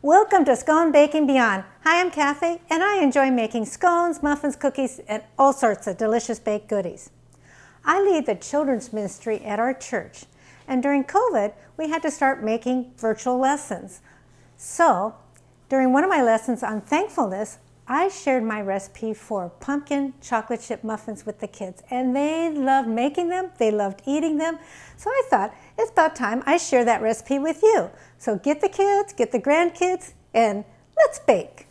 Welcome to Scone Baking Beyond. Hi, I'm Kathy, and I enjoy making scones, muffins, cookies, and all sorts of delicious baked goodies. I lead the children's ministry at our church, and during COVID, we had to start making virtual lessons. So, during one of my lessons on thankfulness, I shared my recipe for pumpkin chocolate chip muffins with the kids, and they loved making them, they loved eating them. So I thought, it's about time I share that recipe with you. So get the kids, get the grandkids, and let's bake.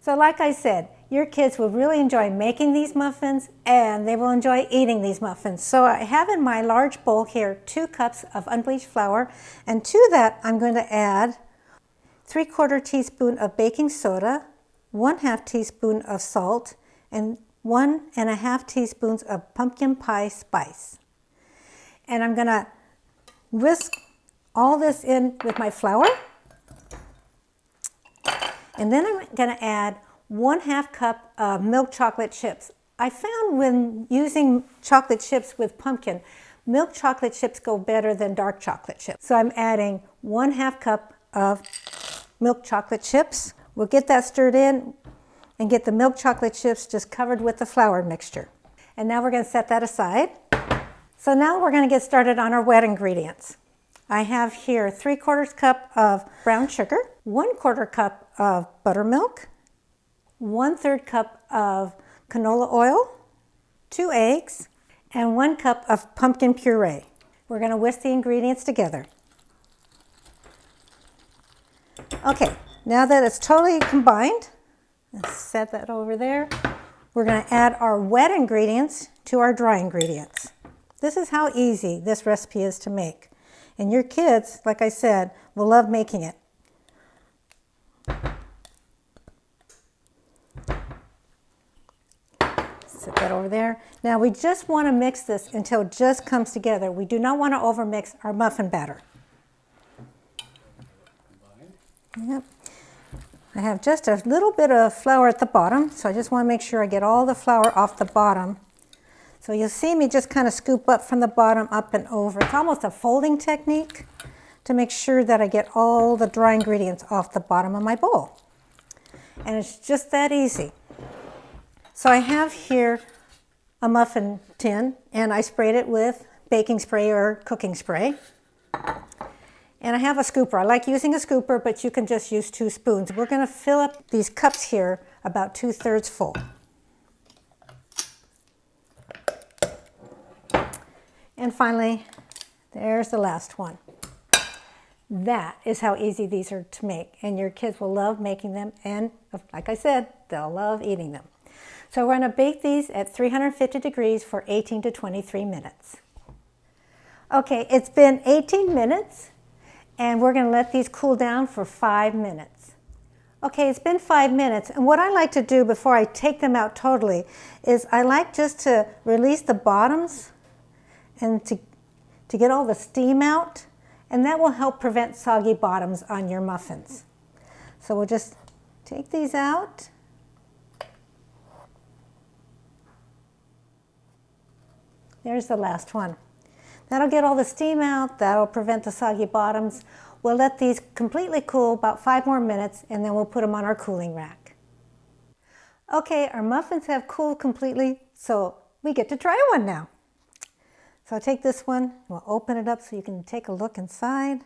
So like I said, your kids will really enjoy making these muffins and they will enjoy eating these muffins. So I have in my large bowl here 2 cups of unbleached flour, and to that I'm going to add 3/4 teaspoon of baking soda, 1/2 teaspoon of salt, and 1.5 teaspoons of pumpkin pie spice. And I'm going to whisk all this in with my flour. And then I'm going to add 1/2 cup of milk chocolate chips. I found when using chocolate chips with pumpkin, milk chocolate chips go better than dark chocolate chips. So I'm adding 1/2 cup of milk chocolate chips. We'll get that stirred in and get the milk chocolate chips just covered with the flour mixture. And now we're going to set that aside. So now we're going to get started on our wet ingredients. I have here 3/4 cup of brown sugar, 1/4 cup of buttermilk, 1/3 cup of canola oil, 2 eggs, and 1 cup of pumpkin puree. We're going to whisk the ingredients together. Okay, now that it's totally combined, let's set that over there. We're going to add our wet ingredients to our dry ingredients. This is how easy this recipe is to make. And your kids, like I said, will love making it. Set that over there. Now we just want to mix this until it just comes together. We do not want to overmix our muffin batter. Yep. I have just a little bit of flour at the bottom, so I just want to make sure I get all the flour off the bottom. So you'll see me just kind of scoop up from the bottom up and over. It's almost a folding technique to make sure that I get all the dry ingredients off the bottom of my bowl. And it's just that easy. So I have here a muffin tin, and I sprayed it with baking spray or cooking spray. And I have a scooper. I like using a scooper, but you can just use 2 spoons. We're going to fill up these cups here about 2/3 full. And finally, there's the last one. That is how easy these are to make, and your kids will love making them, and like I said, they'll love eating them. So we're going to bake these at 350 degrees for 18 to 23 minutes. Okay, it's been 18 minutes, and we're going to let these cool down for 5 minutes. Okay, it's been 5 minutes, and what I like to do before I take them out totally is I like just to release the bottoms and to get all the steam out, and that will help prevent soggy bottoms on your muffins. So we'll just take these out. There's the last one. That'll get all the steam out, that'll prevent the soggy bottoms. We'll let these completely cool about 5 more minutes, and then we'll put them on our cooling rack. Okay, our muffins have cooled completely, so we get to try one now. So I'll take this one, we'll open it up so you can take a look inside.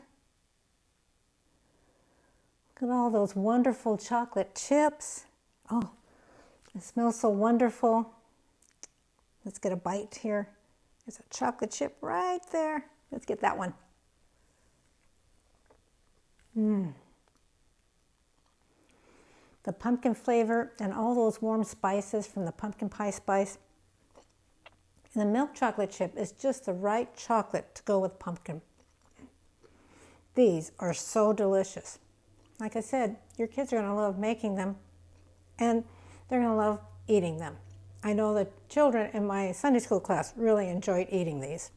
Look at all those wonderful chocolate chips. Oh, it smells so wonderful. Let's get a bite here. There's a chocolate chip right there. Let's get that one. The pumpkin flavor and all those warm spices from the pumpkin pie spice. And the milk chocolate chip is just the right chocolate to go with pumpkin. These are so delicious. Like I said, your kids are going to love making them, and they're going to love eating them. I know the children in my Sunday school class really enjoyed eating these.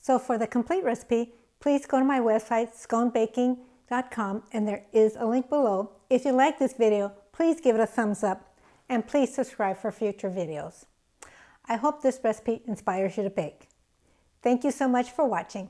So for the complete recipe, please go to my website, sconebaking.com, and there is a link below. If you like this video, please give it a thumbs up, and please subscribe for future videos. I hope this recipe inspires you to bake. Thank you so much for watching.